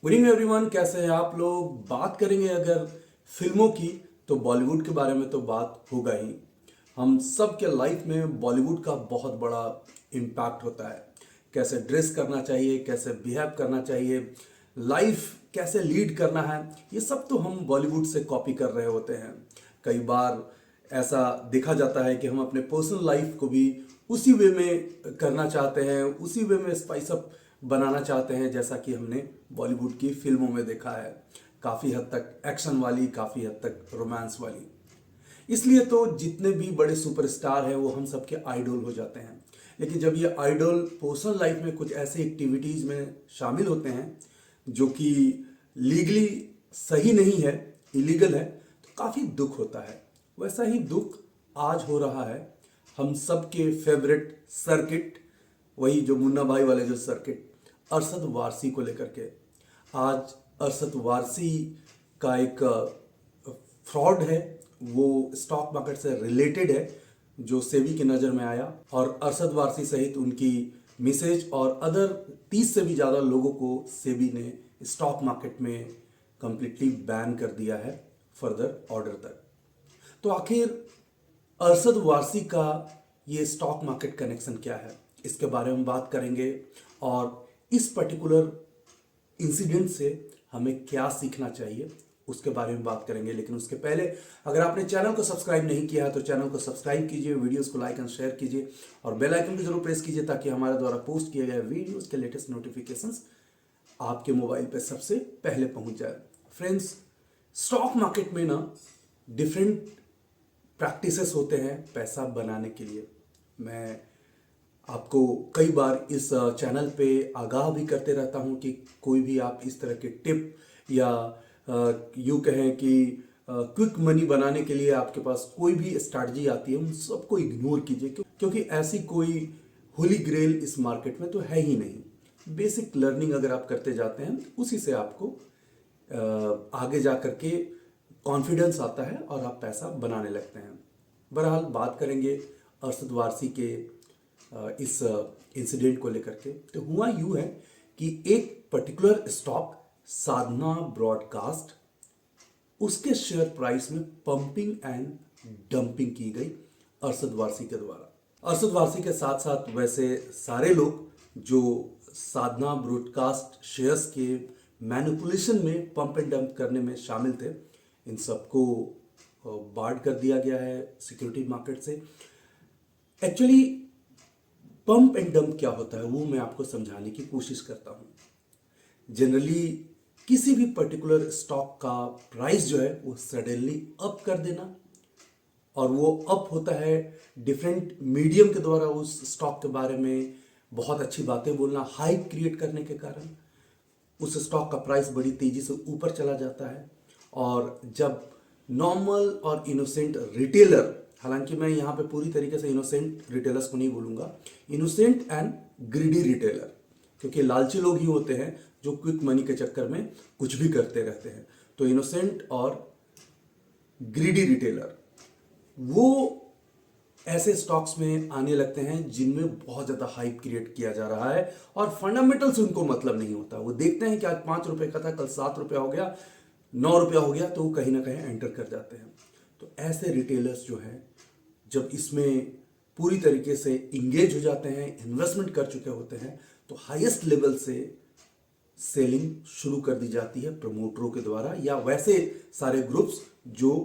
Good evening everyone, कैसे हैं आप लोग। बात करेंगे अगर फिल्मों की तो बॉलीवुड के बारे में तो बात होगा ही। हम सब के लाइफ में बॉलीवुड का बहुत बड़ा इम्पैक्ट होता है। कैसे ड्रेस करना चाहिए, कैसे बिहेव करना चाहिए, लाइफ कैसे लीड करना है, ये सब तो हम बॉलीवुड से कॉपी कर रहे होते हैं। कई बार ऐसा देखा जाता है कि हम अपने पर्सनल लाइफ को भी उसी वे में करना चाहते हैं, उसी वे में स्पाइस अप बनाना चाहते हैं, जैसा कि हमने बॉलीवुड की फिल्मों में देखा है। काफ़ी हद तक एक्शन वाली, काफ़ी हद तक रोमांस वाली। इसलिए तो जितने भी बड़े सुपरस्टार हैं वो हम सबके आइडल हो जाते हैं। लेकिन जब ये आइडल पर्सनल लाइफ में कुछ ऐसी एक्टिविटीज़ में शामिल होते हैं जो कि लीगली सही नहीं है, इलीगल है, तो काफ़ी दुख होता है। वैसा ही दुख आज हो रहा है हम सबके फेवरेट सर्किट, वही जो मुन्ना भाई वाले जो सर्किट, अरशद वारसी को लेकर के। आज अरशद वारसी का एक फ्रॉड है, वो स्टॉक मार्केट से रिलेटेड है, जो सेबी की नज़र में आया और अरशद वारसी सहित उनकी मिसेज और अदर 30 से भी ज़्यादा लोगों को सेबी ने स्टॉक मार्केट में कंप्लीटली बैन कर दिया है, फर्दर ऑर्डर तक। तो आखिर अरशद वारसी का ये स्टॉक मार्केट कनेक्शन क्या है, इसके बारे में बात करेंगे और इस पर्टिकुलर इंसिडेंट से हमें क्या सीखना चाहिए उसके बारे में बात करेंगे। लेकिन उसके पहले अगर आपने चैनल को सब्सक्राइब नहीं किया है तो चैनल को सब्सक्राइब कीजिए, वीडियोस को लाइक एंड शेयर कीजिए और बेल आइकन को जरूर प्रेस कीजिए ताकि हमारे द्वारा पोस्ट किए गए वीडियोस के लेटेस्ट नोटिफिकेशंस आपके मोबाइल पे सबसे पहले पहुंच जाए। फ्रेंड्स, स्टॉक मार्केट में ना डिफरेंट प्रैक्टिसेस होते हैं पैसा बनाने के लिए। मैं आपको कई बार इस चैनल पे आगाह भी करते रहता हूँ कि कोई भी आप इस तरह के टिप या यूँ कहें कि क्विक मनी बनाने के लिए आपके पास कोई भी स्ट्रैटेजी आती है, उन सबको इग्नोर कीजिए, क्योंकि ऐसी कोई होली ग्रेल इस मार्केट में तो है ही नहीं। बेसिक लर्निंग अगर आप करते जाते हैं उसी से आपको आगे जा कर के कॉन्फिडेंस आता है और आप पैसा बनाने लगते हैं। बहरहाल बात करेंगे अरशद वारसी के इस इंसिडेंट को लेकर के। तो हुआ यूं है कि एक पर्टिकुलर स्टॉक साधना ब्रॉडकास्ट, उसके शेयर प्राइस में पंपिंग एंड डंपिंग की गई अरशद वारसी के द्वारा। अरशद वारसी के साथ साथ वैसे सारे लोग जो साधना ब्रॉडकास्ट शेयर्स के मैनिपुलेशन में पंप एंड डंप करने में शामिल थे, इन सबको बार्ड कर दिया गया है सिक्योरिटी मार्केट से। एक्चुअली पंप एंड डंप क्या होता है वो मैं आपको समझाने की कोशिश करता हूँ। जनरली किसी भी पर्टिकुलर स्टॉक का प्राइस जो है वो सडनली अप कर देना, और वो अप होता है डिफरेंट मीडियम के द्वारा उस स्टॉक के बारे में बहुत अच्छी बातें बोलना, हाइप क्रिएट करने के कारण उस स्टॉक का प्राइस बड़ी तेजी से ऊपर चला जाता है। और जब नॉर्मल और इनोसेंट रिटेलर, हालांकि मैं यहाँ पे पूरी तरीके से इनोसेंट रिटेलर्स को नहीं बोलूँगा, इनोसेंट एंड ग्रीडी रिटेलर, क्योंकि लालची लोग ही होते हैं जो क्विक मनी के चक्कर में कुछ भी करते रहते हैं। तो इनोसेंट और ग्रीडी रिटेलर वो ऐसे स्टॉक्स में आने लगते हैं जिनमें बहुत ज़्यादा हाइप क्रिएट किया जा रहा है और फंडामेंटल से उनको मतलब नहीं होता। वो देखते हैं कि आज 5 रुपए का था, कल 7 रुपया हो गया, 9 रुपया हो गया, तो वो कहीं ना कहीं एंटर कर जाते हैं। तो ऐसे रिटेलर्स जो हैं, जब इसमें पूरी तरीके से इंगेज हो जाते हैं, इन्वेस्टमेंट कर चुके होते हैं, तो हाईएस्ट लेवल से सेलिंग शुरू कर दी जाती है प्रमोटरों के द्वारा, या वैसे सारे ग्रुप्स जो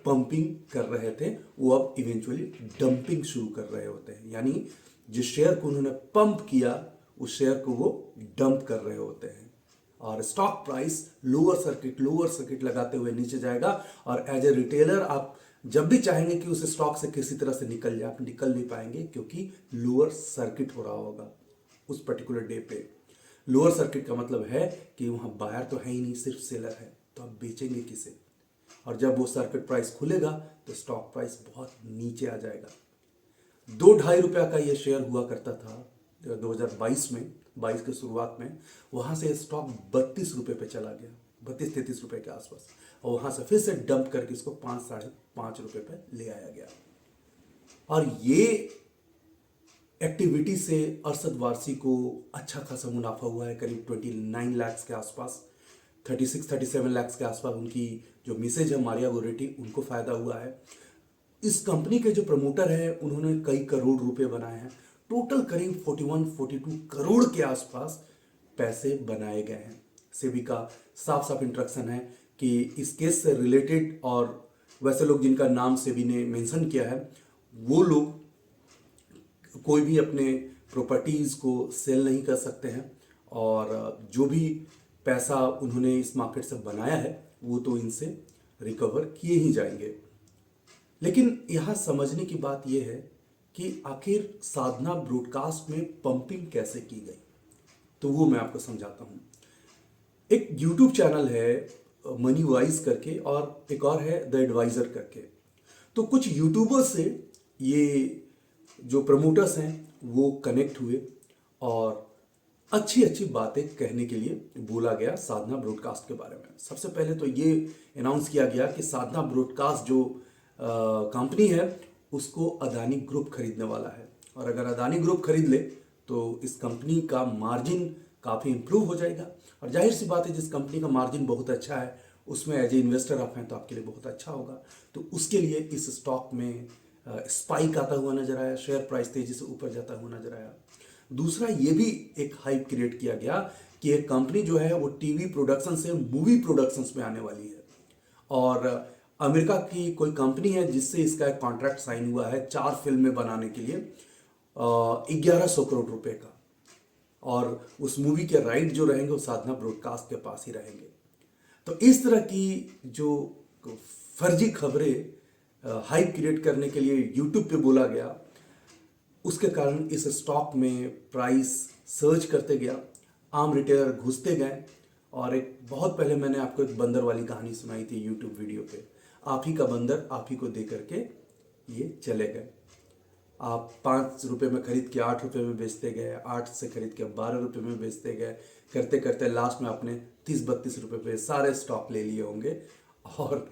पंपिंग कर रहे थे वो अब इवेंचुअली डंपिंग शुरू कर रहे होते हैं। यानी जिस शेयर को उन्होंने पंप किया उस शेयर को वो डंप कर रहे होते हैं और स्टॉक प्राइस लोअर सर्किट लगाते हुए नीचे जाएगा। और एज ए रिटेलर आप जब भी चाहेंगे कि उस स्टॉक से किसी तरह से निकल जाए, आप निकल नहीं पाएंगे, क्योंकि लोअर सर्किट हो रहा होगा उस पर्टिकुलर डे पे। लोअर सर्किट का मतलब है कि वहां बायर तो है ही नहीं, सिर्फ सेलर है, तो आप बेचेंगे किसे। और जब वो सर्किट प्राइस खुलेगा तो स्टॉक प्राइस बहुत नीचे आ जाएगा। 2-2.5 रुपया का ये शेयर हुआ करता था 2022 में, 22 के शुरुआत में। वहां से स्टॉक 32 रुपये पे चला गया, 32-33 रुपये के आसपास, और वहां से फिर से डंप करके इसको 5-5.5 रुपये पे ले आया गया। और ये एक्टिविटी से अरशद वारसी को अच्छा खासा मुनाफा हुआ है, करीब 29 लाख के आसपास, 36-37 लाख के आसपास। उनकी जो मिसेज है मारिया गोरेटी, उनको फ़ायदा हुआ है। इस कंपनी के जो प्रमोटर हैं उन्होंने कई करोड़ रुपए बनाए हैं। टोटल करीब 41-42 करोड़ के आसपास पैसे बनाए गए हैं। सेबी का साफ साफ इंस्ट्रक्शन है कि इस केस से रिलेटेड, और वैसे लोग जिनका नाम सेबी ने मेंशन किया है, वो लोग कोई भी अपने प्रॉपर्टीज़ को सेल नहीं कर सकते हैं, और जो भी पैसा उन्होंने इस मार्केट से बनाया है वो तो इनसे रिकवर किए ही जाएंगे। लेकिन यहाँ समझने की बात यह है कि आखिर साधना ब्रॉडकास्ट में पंपिंग कैसे की गई, तो वो मैं आपको समझाता हूँ। एक यूट्यूब चैनल है मनी वाइज करके, और एक और है द एडवाइजर करके। तो कुछ यूट्यूबर्स से ये जो प्रमोटर्स हैं वो कनेक्ट हुए, और अच्छी अच्छी बातें कहने के लिए बोला गया साधना ब्रॉडकास्ट के बारे में। सबसे पहले तो ये अनाउंस किया गया कि साधना ब्रॉडकास्ट जो कंपनी है उसको अदानी ग्रुप खरीदने वाला है, और अगर अदानी ग्रुप खरीद ले तो इस कंपनी का मार्जिन काफ़ी इंप्रूव हो जाएगा। और जाहिर सी बात है, जिस कंपनी का मार्जिन बहुत अच्छा है उसमें एज ए इन्वेस्टर आप हैं तो आपके लिए बहुत अच्छा होगा। तो उसके लिए इस स्टॉक में स्पाइक आता हुआ नजर आया, शेयर प्राइस तेजी से ऊपर जाता हुआ नजर आया। दूसरा, ये भी एक हाइप क्रिएट किया गया कि एक कंपनी जो है वो टीवी प्रोडक्शन से मूवी प्रोडक्शंस में आने वाली है, और अमेरिका की कोई कंपनी है जिससे इसका एक कॉन्ट्रैक्ट साइन हुआ है 4 फिल्में बनाने के लिए 1100 करोड़ रुपए का, और उस मूवी के राइट जो रहेंगे वो साधना ब्रॉडकास्ट के पास ही रहेंगे। तो इस तरह की जो फर्जी खबरें हाइप क्रिएट करने के लिए यूट्यूब पे बोला गया, उसके कारण इस स्टॉक में प्राइस सर्च करते गया, आम रिटेलर घुसते गए। और एक बहुत पहले मैंने आपको एक बंदर वाली कहानी सुनाई थी यूट्यूब वीडियो पे, आप ही का बंदर आप ही को दे करके ये चले गए। आप 5 रुपये में खरीद के 8 रुपये में बेचते गए, 8 से खरीद के 12 रुपये में बेचते गए, करते करते लास्ट में आपने 30-32 रुपये पे सारे स्टॉक ले लिए होंगे, और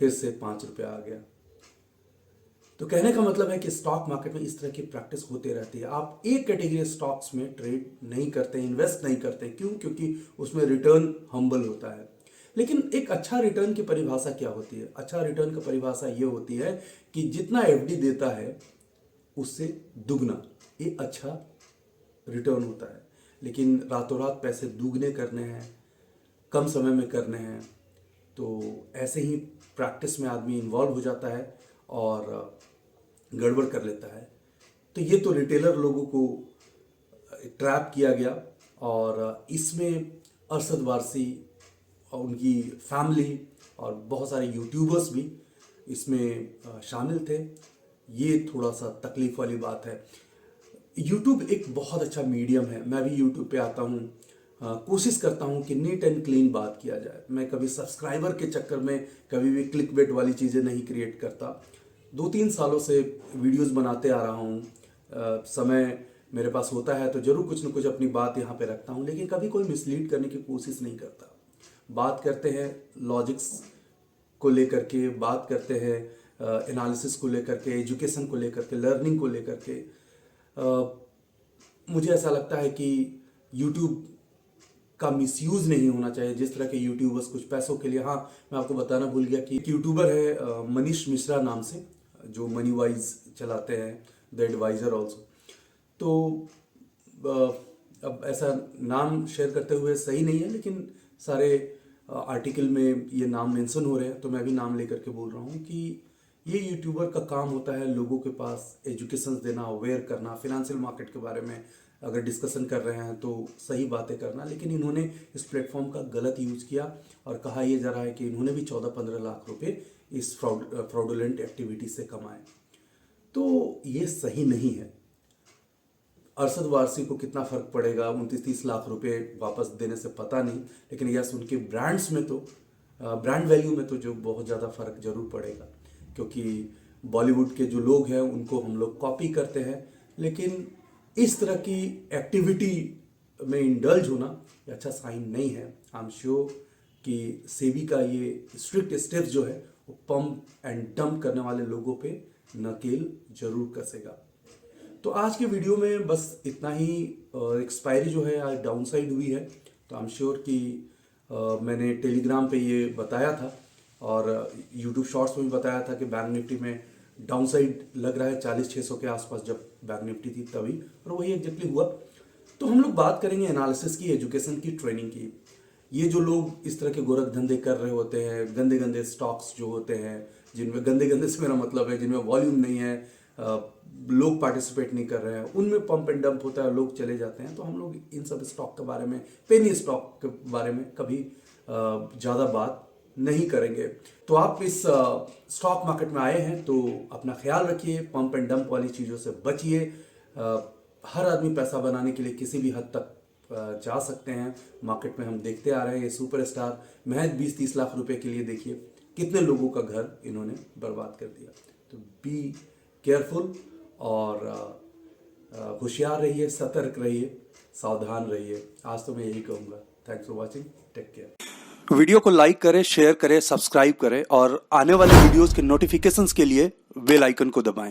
फिर से 5 रुपये आ गया। तो कहने का मतलब है कि स्टॉक मार्केट में इस तरह की प्रैक्टिस होती रहती है। आप एक कैटेगरी स्टॉक्स में ट्रेड नहीं करते, इन्वेस्ट नहीं करते। क्यों? क्योंकि उसमें रिटर्न हम्बल होता है। लेकिन एक अच्छा रिटर्न की परिभाषा क्या होती है? अच्छा रिटर्न की परिभाषा ये होती है कि जितना एफडी देता है उससे दुगना, ये अच्छा रिटर्न होता है। लेकिन रातों रात पैसे दुगने करने हैं, कम समय में करने हैं, तो ऐसे ही प्रैक्टिस में आदमी इन्वॉल्व हो जाता है और गड़बड़ कर लेता है। तो ये तो रिटेलर लोगों को ट्रैप किया गया, और इसमें अरशद वारसी और उनकी फैमिली और बहुत सारे यूट्यूबर्स भी इसमें शामिल थे। ये थोड़ा सा तकलीफ वाली बात है। यूट्यूब एक बहुत अच्छा मीडियम है, मैं भी यूट्यूब पे आता हूँ, कोशिश करता हूँ कि नीट एंड क्लीन बात किया जाए। मैं कभी सब्सक्राइबर के चक्कर में कभी भी क्लिक बेट वाली चीज़ें नहीं क्रिएट करता। 2-3 सालों से वीडियोस बनाते आ रहा हूँ, समय मेरे पास होता है तो ज़रूर कुछ न कुछ अपनी बात यहाँ पे रखता हूँ, लेकिन कभी कोई मिसलीड करने की कोशिश नहीं करता। बात करते हैं लॉजिक्स को लेकर के, बात करते हैं एनालिसिस को लेकर के, एजुकेशन को लेकर के, लर्निंग को लेकर के। मुझे ऐसा लगता है कि यूट्यूब का मिसयूज़ नहीं होना चाहिए। जिस तरह के यूट्यूबर्स कुछ पैसों के लिए, हाँ मैं आपको बताना भूल गया कि एक यूट्यूबर है मनीष मिश्रा नाम से, जो मनी वाइज चलाते हैं, द एडवाइज़र ऑल्सो। तो अब ऐसा नाम शेयर करते हुए सही नहीं है, लेकिन सारे आर्टिकल में ये नाम मेंशन हो रहे हैं तो मैं भी नाम लेकर के बोल रहा हूँ कि ये यूट्यूबर का काम होता है लोगों के पास एजुकेशन देना, अवेयर करना, फिनेंशियल मार्केट के बारे में अगर डिस्कशन कर रहे हैं तो सही बातें करना। लेकिन इन्होंने इस प्लेटफॉर्म का गलत यूज़ किया, और कहा यह जा रहा है कि इन्होंने भी 14-15 लाख रुपए इस फ्रॉडुलेंट एक्टिविटी से कमाए। तो ये सही नहीं है। अरशद वारसी को कितना फ़र्क पड़ेगा 29-30 लाख रुपए वापस देने से, पता नहीं, लेकिन यस उनके ब्रांड्स में तो, ब्रांड वैल्यू में तो जो बहुत ज़्यादा फ़र्क जरूर पड़ेगा, क्योंकि बॉलीवुड के जो लोग हैं उनको हम लोग कॉपी करते हैं। लेकिन इस तरह की एक्टिविटी में इंडल्ज होना ये अच्छा साइन नहीं है। आई एम श्योर कि सेबी का ये स्ट्रिक्ट स्टेप्स जो है वो पंप एंड डंप करने वाले लोगों पे नकेल जरूर कसेगा। तो आज के वीडियो में बस इतना ही। एक्सपायरी जो है आज डाउन साइड हुई है, तो आई एम श्योर कि मैंने टेलीग्राम पे ये बताया था और यूट्यूब शॉर्ट्स में भी बताया था कि बैंक निफ्टी में डाउन साइड लग रहा है 40,600 के आसपास जब बैंक निफ्टी थी तभी, और वही एग्जैक्टली हुआ। तो हम लोग बात करेंगे एनालिसिस की, एजुकेशन की, ट्रेनिंग की। ये जो लोग इस तरह के गोरख धंधे कर रहे होते हैं, गंदे गंदे स्टॉक्स जो होते हैं, जिनमें गंदे गंदे से मेरा मतलब है जिनमें वॉल्यूम नहीं है, लोग पार्टिसिपेट नहीं कर रहे हैं, उनमें पंप एंड डंप होता है, लोग चले जाते हैं। तो हम लोग इन सब स्टॉक के बारे में, पेनी स्टॉक के बारे में कभी ज़्यादा बात नहीं करेंगे। तो आप इस स्टॉक मार्केट में आए हैं तो अपना ख्याल रखिए, पंप एंड डंप वाली चीज़ों से बचिए। हर आदमी पैसा बनाने के लिए किसी भी हद तक जा सकते हैं। मार्केट में हम देखते आ रहे हैं ये सुपरस्टार महज 20-30 लाख रुपए के लिए देखिए कितने लोगों का घर इन्होंने बर्बाद कर दिया। तो बी केयरफुल और होशियार रहिए, सतर्क रहिए, सावधान रहिए। आज तो मैं यही कहूँगा। Thanks for watching, take care. Video को लाइक करें, शेयर करें, सब्सक्राइब करें और आने वाले वीडियोस के नोटिफिकेशंस के लिए बेल आइकन को दबाएं।